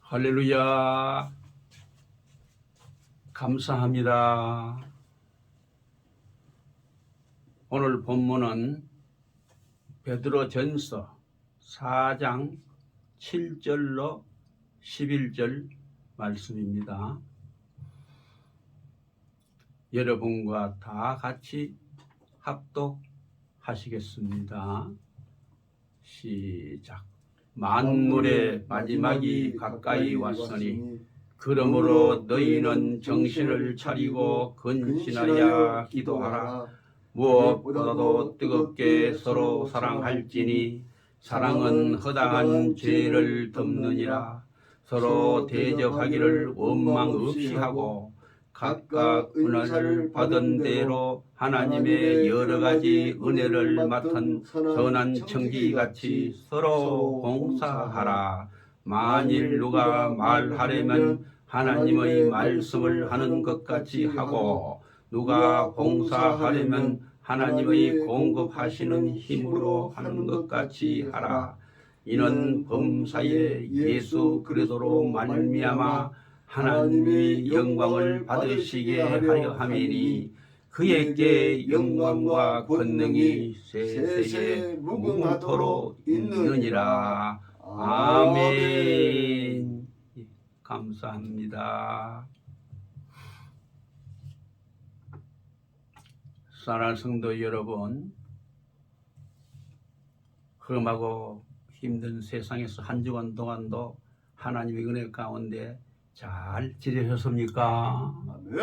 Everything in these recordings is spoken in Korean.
할렐루야. 감사합니다. 오늘 본문은 베드로전서 4장 7절로 11절 말씀입니다. 여러분과 다 같이 합독하시겠습니다. 시작. 만물의 마지막이 가까이 왔으니 그러므로 너희는 정신을 차리고 근신하여 기도하라. 무엇보다도 뜨겁게 서로 사랑할지니 사랑은 허다한 죄를 덮느니라. 서로 대적하기를 원망 없이 하고 각각 은혜를 받은 대로 하나님의 여러 가지 은혜를 맡은 선한 청지기같이 서로 봉사하라. 만일 누가 말하려면 하나님의 말씀을 하는 것 같이 하고 누가 봉사하려면 하나님의 공급하시는 힘으로 하는 것 같이 하라. 이는 범사에 예수 그리스도로 말미암아 하나님이 영광을 받으시게 하려 함이니 그에게 영광과 권능이 세세에 무궁토록 있느니라. 아멘. 감사합니다. 사랑하는 성도 여러분, 험하고 힘든 세상에서 한 주간 동안도 하나님의 은혜 가운데 잘 지내셨습니까? 네.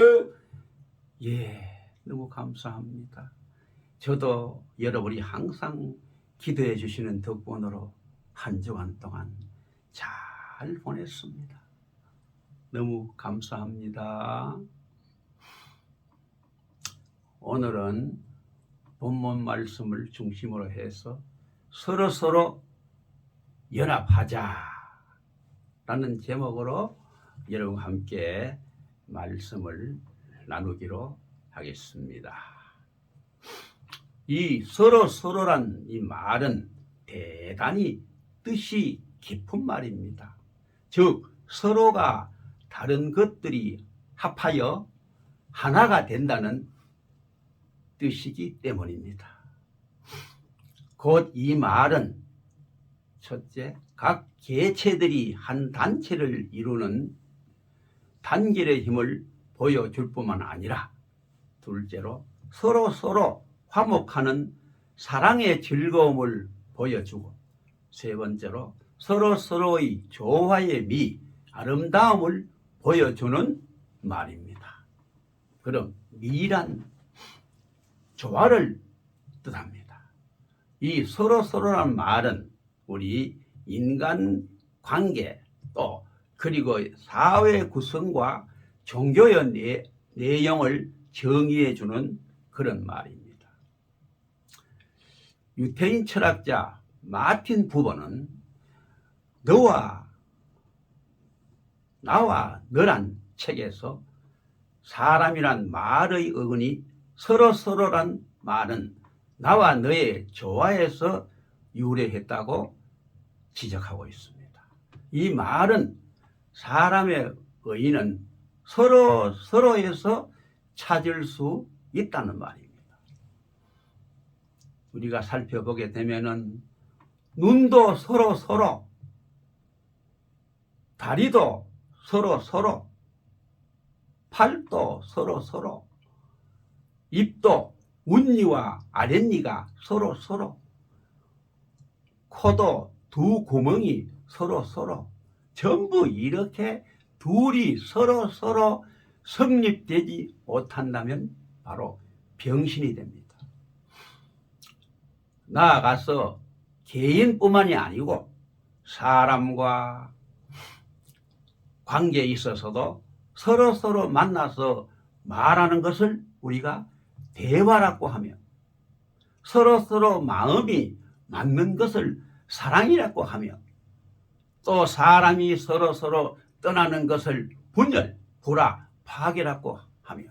예, 너무 감사합니다. 저도 여러분이 항상 기도해 주시는 덕분으로 한 주간 동안 잘 보냈습니다. 너무 감사합니다. 오늘은 본문 말씀을 중심으로 해서 서로 연합하자 라는 제목으로 여러분과 함께 말씀을 나누기로 하겠습니다. 이 서로란 이 말은 대단히 뜻이 깊은 말입니다. 즉 서로가 다른 것들이 합하여 하나가 된다는 뜻이기 때문입니다. 곧 이 말은 첫째, 각 개체들이 한 단체를 이루는 단결의 힘을 보여줄 뿐만 아니라 둘째로 서로 화목하는 사랑의 즐거움을 보여주고 세 번째로 서로의 조화의 미, 아름다움을 보여주는 말입니다. 그럼 미란 조화를 뜻합니다. 이 서로란 말은 우리 인간 관계 또 그리고 사회 구성과 종교의 내용을 정의해 주는 그런 말입니다. 유태인 철학자 마틴 부버는 너와 나와 너란 책에서 사람이란 말의 어근이 서로란 말은 나와 너의 조화에서 유래했다고 지적하고 있습니다. 이 말은 사람의 의의는 서로에서 찾을 수 있다는 말입니다. 우리가 살펴보게 되면은 눈도 서로, 다리도 서로, 팔도 서로, 입도 윗니와 아랫니가 서로, 코도 두 구멍이 서로, 전부 이렇게 둘이 서로 성립되지 못한다면 바로 병신이 됩니다. 나아가서 개인뿐만이 아니고 사람과 관계에 있어서도 서로 만나서 말하는 것을 우리가 대화라고 하며 서로 마음이 맞는 것을 사랑이라고 하며 또 사람이 서로 떠나는 것을 분열, 불화, 파괴라고 하며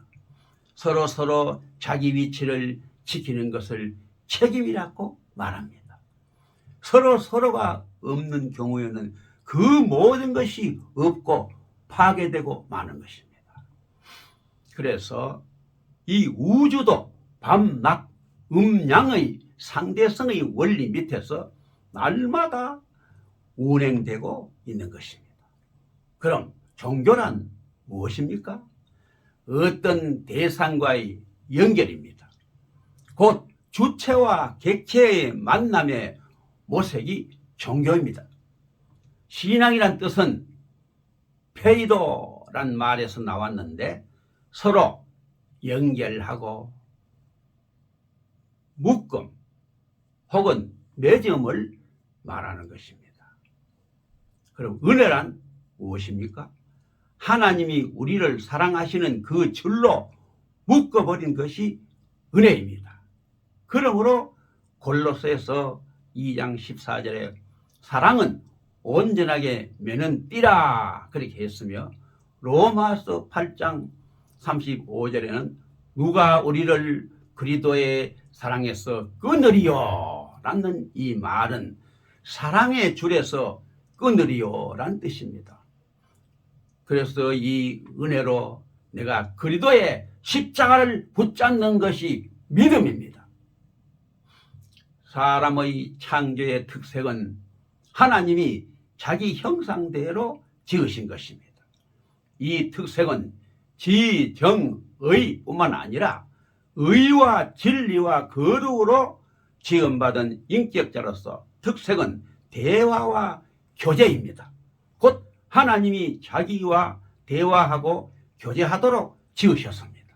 서로 자기 위치를 지키는 것을 책임이라고 말합니다. 서로가 없는 경우에는 그 모든 것이 없고 파괴되고 마는 것입니다. 그래서 이 우주도 밤낮 음양의 상대성의 원리 밑에서 날마다 운행되고 있는 것입니다. 그럼 종교란 무엇입니까? 어떤 대상과의 연결입니다. 곧 주체와 객체의 만남의 모색이 종교입니다. 신앙이란 뜻은 페이도란 말에서 나왔는데 서로 연결하고 묶음 혹은 맺음을 말하는 것입니다. 그럼 은혜란 무엇입니까? 하나님이 우리를 사랑하시는 그 줄로 묶어버린 것이 은혜입니다. 그러므로 골로새서 2장 14절에 사랑은 온전하게 매는 띠라 그렇게 했으며 로마서 8장 35절에는 누가 우리를 그리스도의 사랑에서 끊으리요 라는 이 말은 사랑의 줄에서 끊으리요 라는 뜻입니다. 그래서 이 은혜로 내가 그리스도의 십자가를 붙잡는 것이 믿음입니다. 사람의 창조의 특색은 하나님이 자기 형상대로 지으신 것입니다. 이 특색은 지정의 뿐만 아니라 의와 진리와 거룩으로 지음받은 인격자로서 특색은 대화와 교제입니다. 곧 하나님이 자기와 대화하고 교제하도록 지으셨습니다.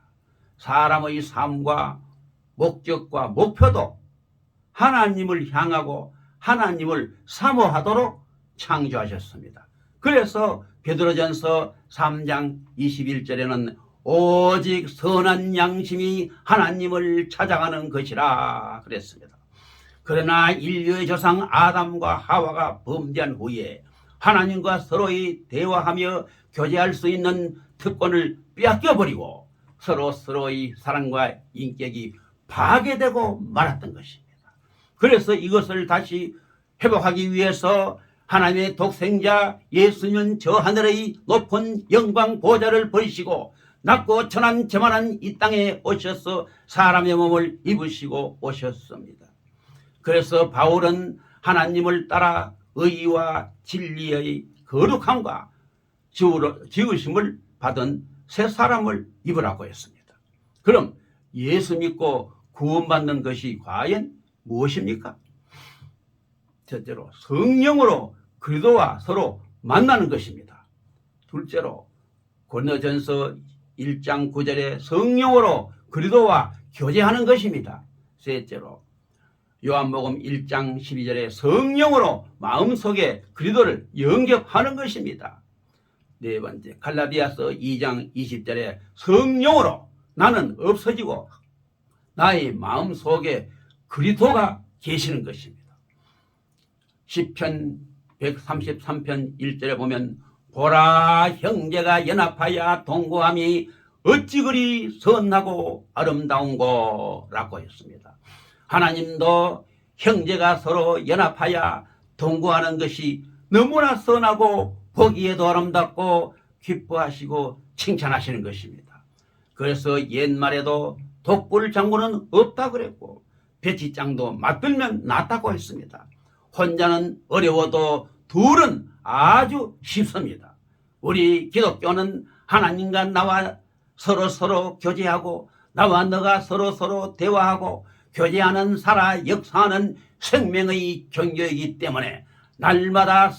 사람의 삶과 목적과 목표도 하나님을 향하고 하나님을 사모하도록 창조하셨습니다. 그래서 베드로전서 3장 21절에는 오직 선한 양심이 하나님을 찾아가는 것이라 그랬습니다. 그러나 인류의 조상 아담과 하와가 범죄한 후에 하나님과 서로의 대화하며 교제할 수 있는 특권을 빼앗겨버리고 서로의 사랑과 인격이 파괴되고 말았던 것입니다. 그래서 이것을 다시 회복하기 위해서 하나님의 독생자 예수는 저 하늘의 높은 영광 보좌를 버리시고 낮고 천한 저만한 이 땅에 오셔서 사람의 몸을 입으시고 오셨습니다. 그래서 바울은 하나님을 따라 의와 진리의 거룩함과 지으심을 받은 새 사람을 입으라고 했습니다. 그럼 예수 믿고 구원받는 것이 과연 무엇입니까? 첫째로 성령으로 그리스도와 서로 만나는 것입니다. 둘째로 고린도전서 1장 9절에 성령으로 그리스도와 교제하는 것입니다. 셋째로 요한복음 1장 12절에 성령으로 마음속에 그리스도를 영접하는 것입니다. 네 번째 갈라디아서 2장 20절에 성령으로 나는 없어지고 나의 마음속에 그리스도가 계시는 것입니다. 시편 133편 1절에 보면 보라 형제가 연합하여 동거함이 어찌 그리 선하고 아름다운고 라고 했습니다. 하나님도 형제가 서로 연합하여 동거하는 것이 너무나 선하고 보기에도 아름답고 기뻐하시고 칭찬하시는 것입니다. 그래서 옛말에도 독불장군은 없다고 그랬고 배치장도 맞들면 낫다고 했습니다. 혼자는 어려워도 둘은 아주 쉽습니다. 우리 기독교는 하나님과 나와 서로 교제하고 나와 너가 서로 대화하고 교제하는 살아 역사하는 생명의 종교이기 때문에 날마다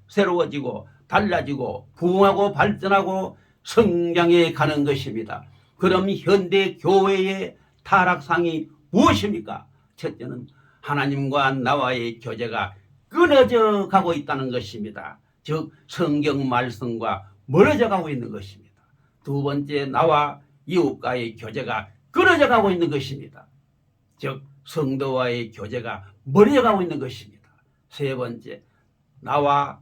새로워지고 달라지고 부흥하고 발전하고 성장해 가는 것입니다. 그럼 현대 교회의 타락상이 무엇입니까? 첫째는 하나님과 나와의 교제가 끊어져 가고 있다는 것입니다. 즉 성경 말씀과 멀어져 가고 있는 것입니다. 두 번째 나와 이웃과의 교제가 끊어져 가고 있는 것입니다. 즉 성도와의 교제가 멀어져 가고 있는 것입니다. 세 번째 나와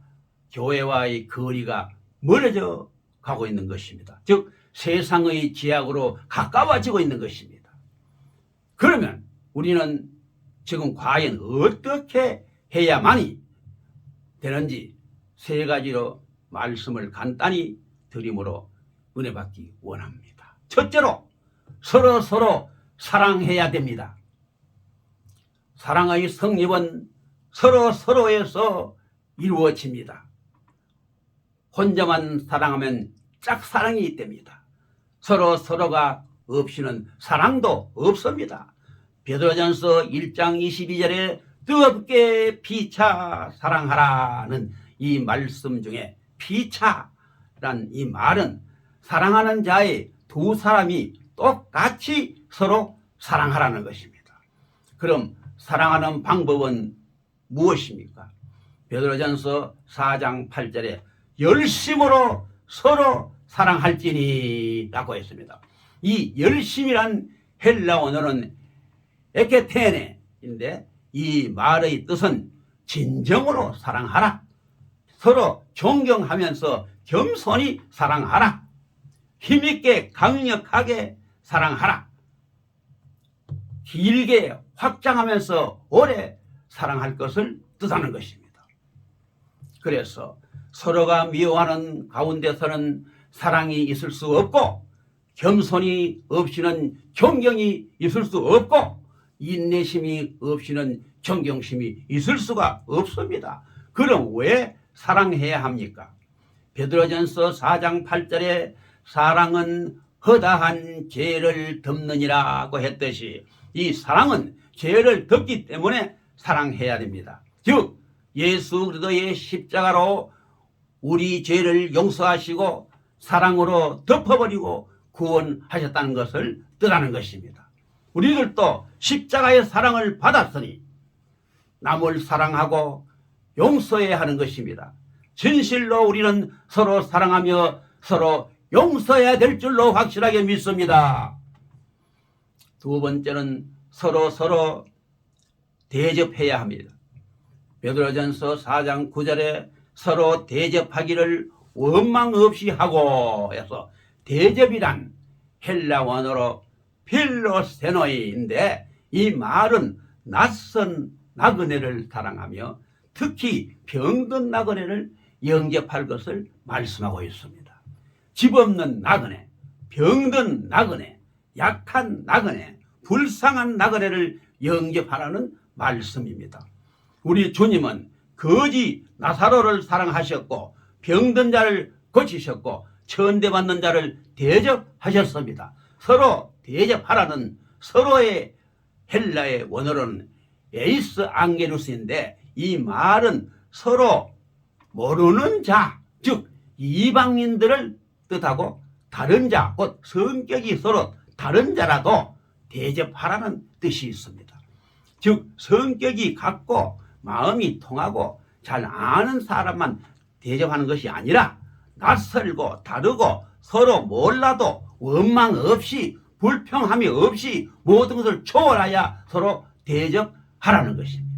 교회와의 거리가 멀어져 가고 있는 것입니다. 즉 세상의 지약으로 가까워지고 있는 것입니다. 그러면 우리는 지금 과연 어떻게 해야만이 되는지 세 가지로 말씀을 간단히 드림으로 은혜 받기 원합니다. 첫째로 서로 사랑해야 됩니다. 사랑의 성립은 서로에서 이루어집니다. 혼자만 사랑하면 짝사랑이 됩니다. 서로가 없이는 사랑도 없습니다. 베드로전서 1장 22절에 뜨겁게 피차 사랑하라는 이 말씀 중에 피차란 이 말은 사랑하는 자의 두 사람이 똑같이 서로 사랑하라는 것입니다. 그럼 사랑하는 방법은 무엇입니까? 베드로전서 4장 8절에 열심으로 서로 사랑할지니 라고 했습니다. 이 열심이란 헬라 언어는 에케테네인데 이 말의 뜻은 진정으로 사랑하라, 서로 존경하면서 겸손히 사랑하라, 힘있게 강력하게 사랑하라, 길게 확장하면서 오래 사랑할 것을 뜻하는 것입니다. 그래서 서로가 미워하는 가운데서는 사랑이 있을 수 없고, 겸손이 없이는 존경이 있을 수 없고, 인내심이 없이는 존경심이 있을 수가 없습니다. 그럼 왜 사랑해야 합니까? 베드로전서 4장 8절에 사랑은 허다한 죄를 덮느니라고 했듯이 이 사랑은 죄를 덮기 때문에 사랑해야 됩니다. 즉 예수 그리스도의 십자가로 우리 죄를 용서하시고 사랑으로 덮어버리고 구원하셨다는 것을 뜻하는 것입니다. 우리들도 십자가의 사랑을 받았으니 남을 사랑하고 용서해야 하는 것입니다. 진실로 우리는 서로 사랑하며 서로 용서해야 될 줄로 확실하게 믿습니다. 두 번째는 서로 대접해야 합니다. 베드로전서 4장 9절에 서로 대접하기를 원망 없이 하고 해서 대접이란 헬라 원어로 필로세노이인데 이 말은 낯선 나그네를 사랑하며 특히 병든 나그네를 영접할 것을 말씀하고 있습니다. 집 없는 나그네, 병든 나그네, 약한 나그네, 불쌍한 나그네를 영접하라는 말씀입니다. 우리 주님은 거지 나사로를 사랑하셨고 병든 자를 고치셨고 천대받는 자를 대접하셨습니다. 서로 대접하라는 서로의 헬라의 원어로는 에이스 앙게루스인데 이 말은 서로 모르는 자, 즉 이방인들을 뜻하고 다른 자, 곧 성격이 서로 다른 자라도 대접하라는 뜻이 있습니다. 즉 성격이 같고 마음이 통하고 잘 아는 사람만 대접하는 것이 아니라 낯설고 다르고 서로 몰라도 원망 없이 불평함이 없이 모든 것을 초월하여 서로 대접하라는 것입니다.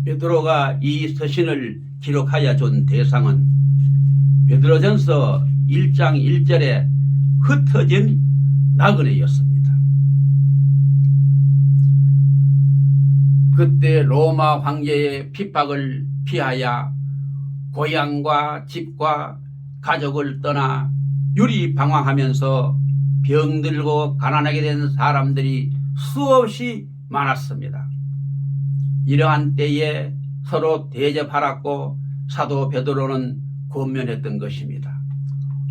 베드로가 이 서신을 기록하여 준 대상은 베드로전서 1장 1절에 흩어진 나그네였습니다. 그때 로마 황제의 핍박을 피하여 고향과 집과 가족을 떠나 유리방황하면서 병들고 가난하게 된 사람들이 수없이 많았습니다. 이러한 때에 서로 대접하라고 사도 베드로는 권면했던 것입니다.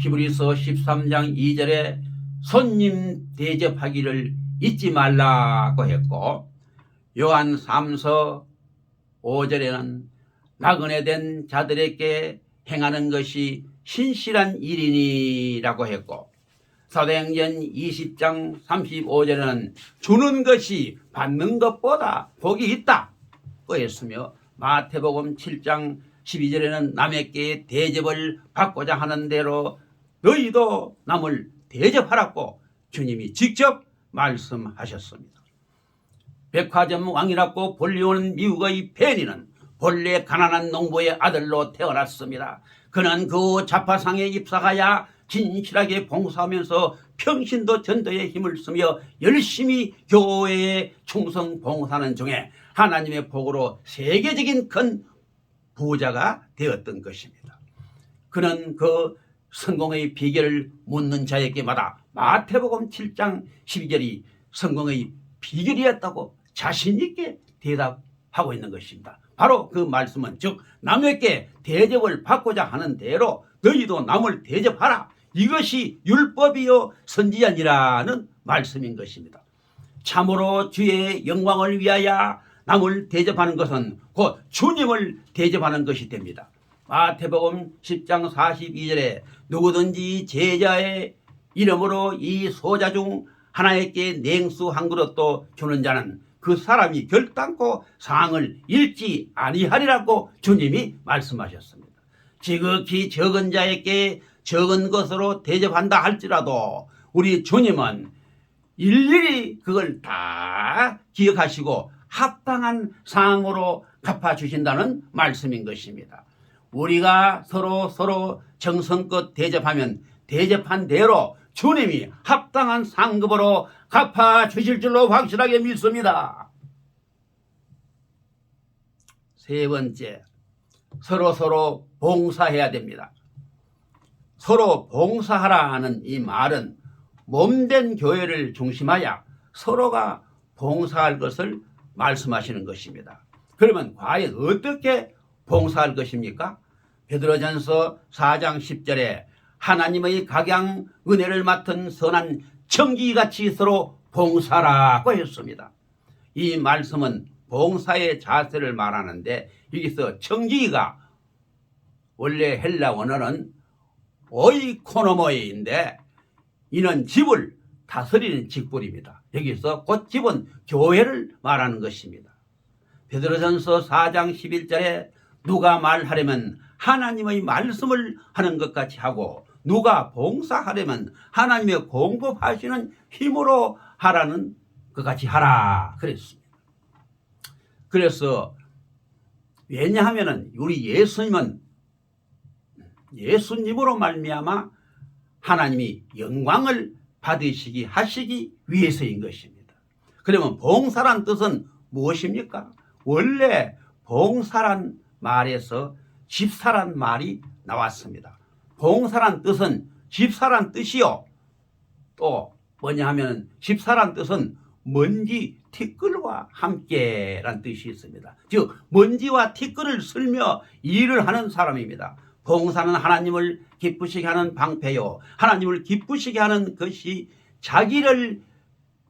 히브리서 13장 2절에 손님 대접하기를 잊지 말라고 했고 요한 3서 5절에는 나그네 된 자들에게 행하는 것이 신실한 일이니라고 했고 사도행전 20장 35절에는 주는 것이 받는 것보다 복이 있다고 했으며 마태복음 7장 12절에는 남에게 대접을 받고자 하는 대로 너희도 남을 대접하라고 주님이 직접 말씀하셨습니다. 백화점 왕이라고 불리우는 미국의 베니는 본래 가난한 농부의 아들로 태어났습니다. 그는 그 자파상에 입사하여 진실하게 봉사하면서 평신도 전도에 힘을 쓰며 열심히 교회에 충성 봉사하는 중에 하나님의 복으로 세계적인 큰 부자가 되었던 것입니다. 그는 그 성공의 비결을 묻는 자에게마다 마태복음 7장 12절이 성공의 비결이었다고 자신 있게 대답하고 있는 것입니다. 바로 그 말씀은 즉 남에게 대접을 받고자 하는 대로 너희도 남을 대접하라. 이것이 율법이요 선지자니라는 말씀인 것입니다. 참으로 주의 영광을 위하여 남을 대접하는 것은 곧 주님을 대접하는 것이 됩니다. 마태복음 10장 42절에 누구든지 제자의 이름으로 이 소자 중 하나에게 냉수 한 그릇도 주는 자는 그 사람이 결단코 상을 잃지 아니하리라고 주님이 말씀하셨습니다. 지극히 적은 자에게 적은 것으로 대접한다 할지라도 우리 주님은 일일이 그걸 다 기억하시고 합당한 상으로 갚아주신다는 말씀인 것입니다. 우리가 서로 정성껏 대접하면 대접한 대로 주님이 합당한 상급으로 갚아주실 줄로 확실하게 믿습니다. 세 번째, 서로 봉사해야 됩니다. 서로 봉사하라는 이 말은 몸된 교회를 중심하여 서로가 봉사할 것을 말씀하시는 것입니다. 그러면 과연 어떻게 봉사할 것입니까? 베드로전서 4장 10절에 하나님의 각양 은혜를 맡은 선한 청지기같이 서로 봉사라고 했습니다. 이 말씀은 봉사의 자세를 말하는데 여기서 청지기가 원래 헬라 원어는 오이코노모이인데 이는 집을 다스리는 직분입니다. 여기서 곧 집은 교회를 말하는 것입니다. 베드로전서 4장 11절에 누가 말하려면 하나님의 말씀을 하는 것 같이 하고 누가 봉사하려면 하나님의 공급하시는 힘으로 하라는 것 같이 하라 그랬습니다. 그래서 왜냐하면 우리 예수님은 예수님으로 말미암아 하나님이 영광을 받으시기 하시기 위해서인 것입니다. 그러면 봉사란 뜻은 무엇입니까? 원래 봉사란 말에서 집사란 말이 나왔습니다. 봉사란 뜻은 집사란 뜻이요. 또 뭐냐 하면 집사란 뜻은 먼지 티끌과 함께란 뜻이 있습니다. 즉 먼지와 티끌을 쓸며 일을 하는 사람입니다. 봉사는 하나님을 기쁘시게 하는 방패요. 하나님을 기쁘시게 하는 것이 자기를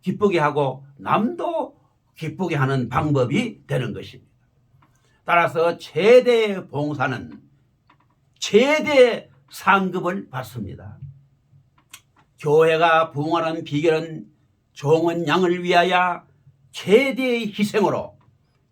기쁘게 하고 남도 기쁘게 하는 방법이 되는 것입니다. 따라서 최대의 봉사는 최대의 상급을 받습니다. 교회가 부흥하는 비결은 종은 양을 위하여 최대의 희생으로,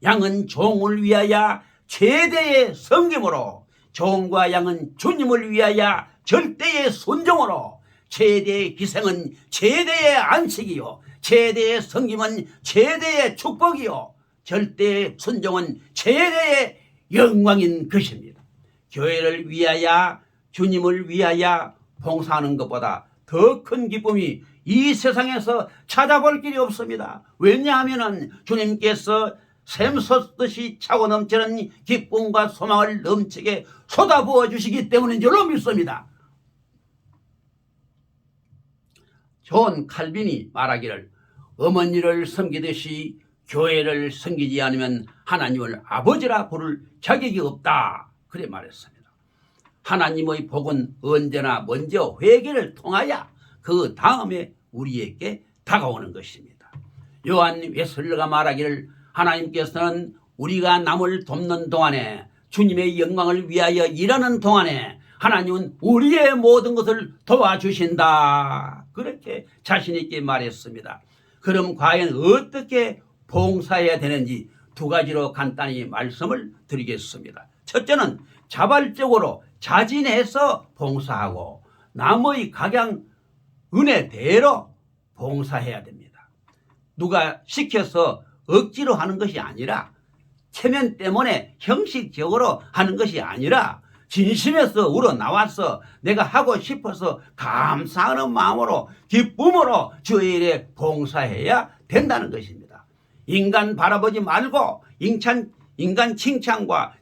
양은 종을 위하여 최대의 섬김으로, 종과 양은 주님을 위하여 절대의 순종으로, 최대의 희생은 최대의 안식이요, 최대의 섬김은 최대의 축복이요, 절대의 순종은 최대의 영광인 것입니다. 교회를 위하여 주님을 위하여 봉사하는 것보다 더 큰 기쁨이 이 세상에서 찾아볼 길이 없습니다. 왜냐하면 주님께서 샘솟듯이 차고 넘치는 기쁨과 소망을 넘치게 쏟아부어 주시기 때문인 줄로 믿습니다. 존 칼빈이 말하기를 어머니를 섬기듯이 교회를 섬기지 않으면 하나님을 아버지라 부를 자격이 없다. 그래 말했습니다. 하나님의 복은 언제나 먼저 회개를 통하여 그 다음에 우리에게 다가오는 것입니다. 요한 웨슬리가 말하기를 하나님께서는 우리가 남을 돕는 동안에 주님의 영광을 위하여 일하는 동안에 하나님은 우리의 모든 것을 도와주신다. 그렇게 자신 있게 말했습니다. 그럼 과연 어떻게 봉사해야 되는지 두 가지로 간단히 말씀을 드리겠습니다. 첫째는 자발적으로 자진해서 봉사하고 남의 각양 은혜대로 봉사해야 됩니다. 누가 시켜서 억지로 하는 것이 아니라 체면 때문에 형식적으로 하는 것이 아니라 진심에서 우러나와서 내가 하고 싶어서 감사하는 마음으로 기쁨으로 주의 일에 봉사해야 된다는 것입니다. 인간 바라보지 말고 인간 칭찬과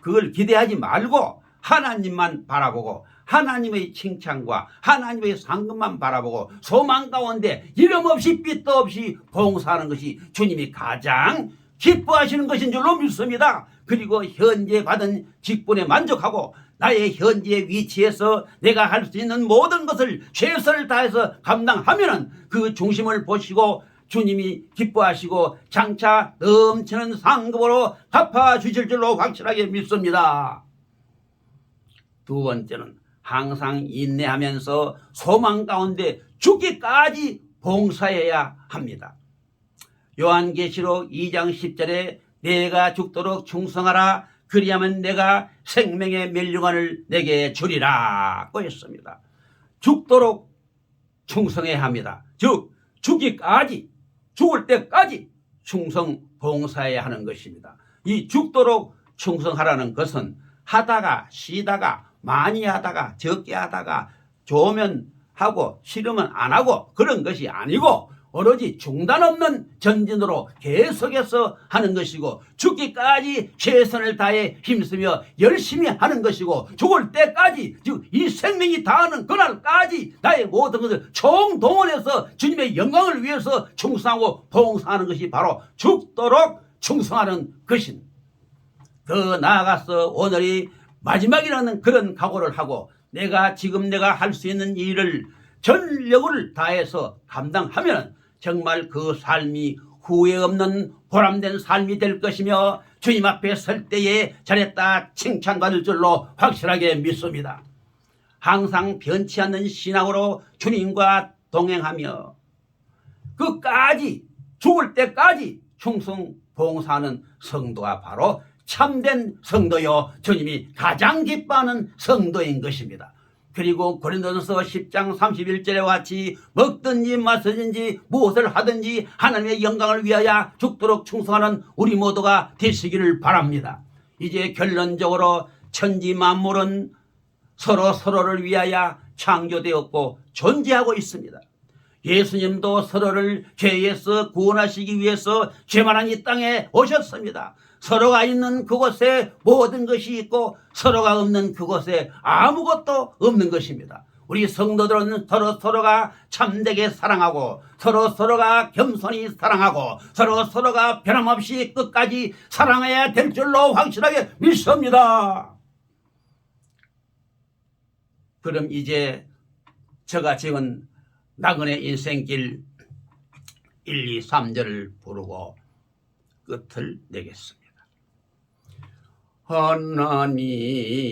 그걸 기대하지 말고 하나님만 바라보고 하나님의 칭찬과 하나님의 상급만 바라보고 소망 가운데 이름 없이 빛도 없이 봉사하는 것이 주님이 가장 기뻐하시는 것인 줄로 믿습니다. 그리고 현재 받은 직분에 만족하고 나의 현재 위치에서 내가 할 수 있는 모든 것을 최선을 다해서 감당하면 그 중심을 보시고 주님이 기뻐하시고 장차 넘치는 상급으로 갚아주실 줄로 확실하게 믿습니다. 두 번째는 항상 인내하면서 소망 가운데 죽기까지 봉사해야 합니다. 요한계시록 2장 10절에 내가 죽도록 충성하라 그리하면 내가 생명의 멸류관을 내게 주리라 고 했습니다. 죽도록 충성해야 합니다. 즉 죽기까지 죽을 때까지 충성 봉사해야 하는 것입니다. 이 죽도록 충성하라는 것은 하다가 쉬다가 많이 하다가 적게 하다가 좋으면 하고 싫으면 안 하고 그런 것이 아니고 오로지 중단 없는 전진으로 계속해서 하는 것이고 죽기까지 최선을 다해 힘쓰며 열심히 하는 것이고 죽을 때까지 즉 이 생명이 다하는 그날까지 나의 모든 것을 총동원해서 주님의 영광을 위해서 충성하고 봉사하는 것이 바로 죽도록 충성하는 것입니다. 더 나아가서 오늘이 마지막이라는 그런 각오를 하고 지금 내가 할 수 있는 일을 전력을 다해서 감당하면 정말 그 삶이 후회 없는 보람된 삶이 될 것이며 주님 앞에 설 때에 잘했다 칭찬받을 줄로 확실하게 믿습니다. 항상 변치 않는 신앙으로 주님과 동행하며 끝까지 죽을 때까지 충성 봉사하는 성도가 바로 참된 성도요 주님이 가장 기뻐하는 성도인 것입니다. 그리고 고린도전서 10장 31절에 같이 먹든지 마시든지 무엇을 하든지 하나님의 영광을 위하여 죽도록 충성하는 우리 모두가 되시기를 바랍니다. 이제 결론적으로 천지 만물은 서로를 위하여 창조되었고 존재하고 있습니다. 예수님도 서로를 죄에서 구원하시기 위해서 죄만한 이 땅에 오셨습니다. 서로가 있는 그곳에 모든 것이 있고 서로가 없는 그곳에 아무것도 없는 것입니다. 우리 성도들은 서로가 참되게 사랑하고 서로가 겸손히 사랑하고 서로가 변함없이 끝까지 사랑해야 될 줄로 확실하게 믿습니다. 그럼 이제 제가 지금 나그네 인생길 1, 2, 3절을 부르고 끝을 내겠습니다.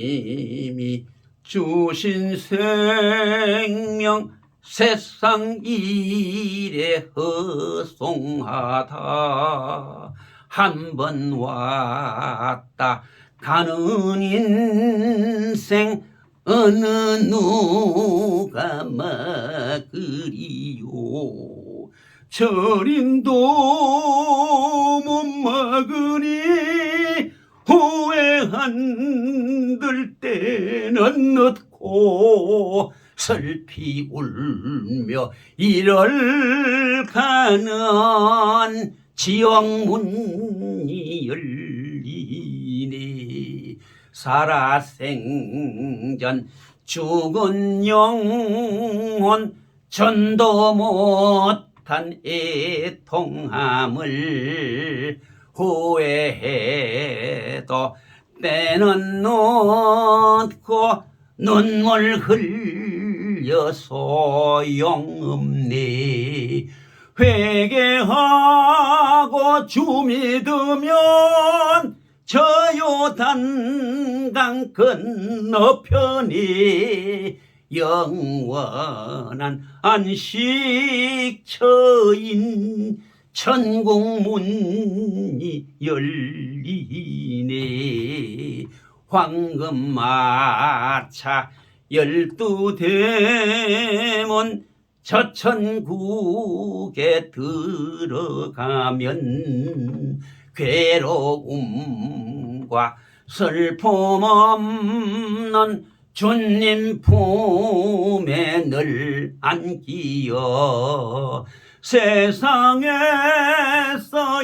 하나님이 주신 생명 세상 일에 허송하다 한 번 왔다 가는 인생 어느 누가 막으리요 절인도 못 막으니 후회한들 때는 얻고 슬피 울며 이를 가는 지옥문이 열리네 살아생전 죽은 영혼 전도 못한 애통함을 후회해도 때는 놓고 눈물 흘려 소용없네 회개하고 주 믿으면 저 요단강 건너편에 영원한 안식처인 천국문이 열리네 황금마차 12대문 저 천국에 들어가면 괴로움과 슬픔 없는 주님 품에 늘 안기어 세상에서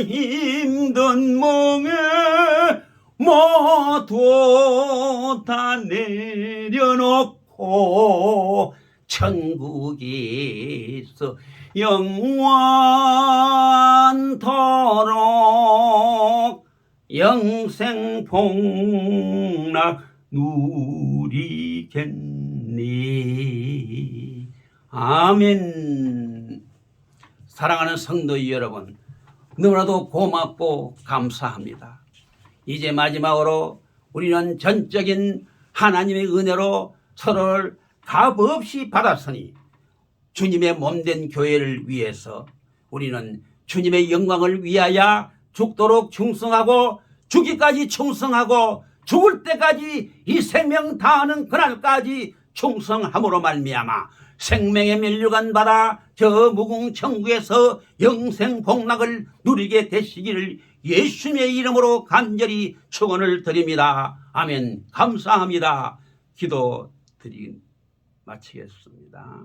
힘든 멍에 모두 다 내려놓고 천국에서 영원토록 영생복락 누리겠니. 아멘. 사랑하는 성도 여러분, 너무나도 고맙고 감사합니다. 이제 마지막으로 우리는 전적인 하나님의 은혜로 서로를 값없이 받았으니 주님의 몸된 교회를 위해서 우리는 주님의 영광을 위하여 죽도록 충성하고 죽기까지 충성하고 죽을 때까지 이 생명 다하는 그날까지 충성함으로 말미암아 생명의 면류관 받아 저 무궁천국에서 영생 복락을 누리게 되시기를 예수님의 이름으로 간절히 축원을 드립니다. 아멘. 감사합니다. 기도 마치겠습니다.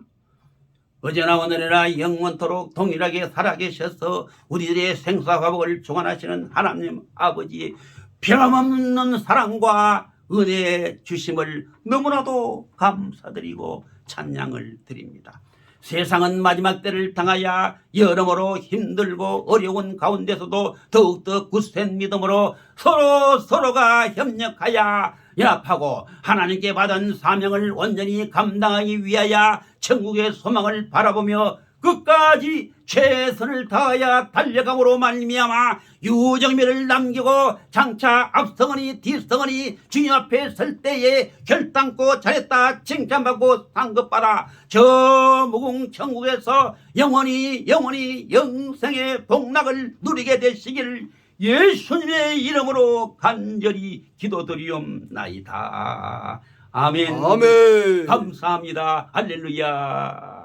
어제나 오늘이나 영원토록 동일하게 살아계셔서 우리들의 생사화복을 주관하시는 하나님 아버지의 변함없는 사랑과 은혜 주심을 너무나도 감사드리고 찬양을 드립니다. 세상은 마지막 때를 당하여 여러모로 힘들고 어려운 가운데서도 더욱더 굳센 믿음으로 서로가 협력하여 연합하고 하나님께 받은 사명을 온전히 감당하기 위하여 천국의 소망을 바라보며 끝까지 최선을 다하여 달려감으로 말미암아 유정미를 남기고 장차 앞서거니 뒤서거니 주님 앞에 설 때에 결단코 잘했다 칭찬받고 상급받아 저 무궁천국에서 영원히 영생의 복락을 누리게 되시기를 예수님의 이름으로 간절히 기도드리옵나이다. 아멘. 아멘. 감사합니다. 할렐루야.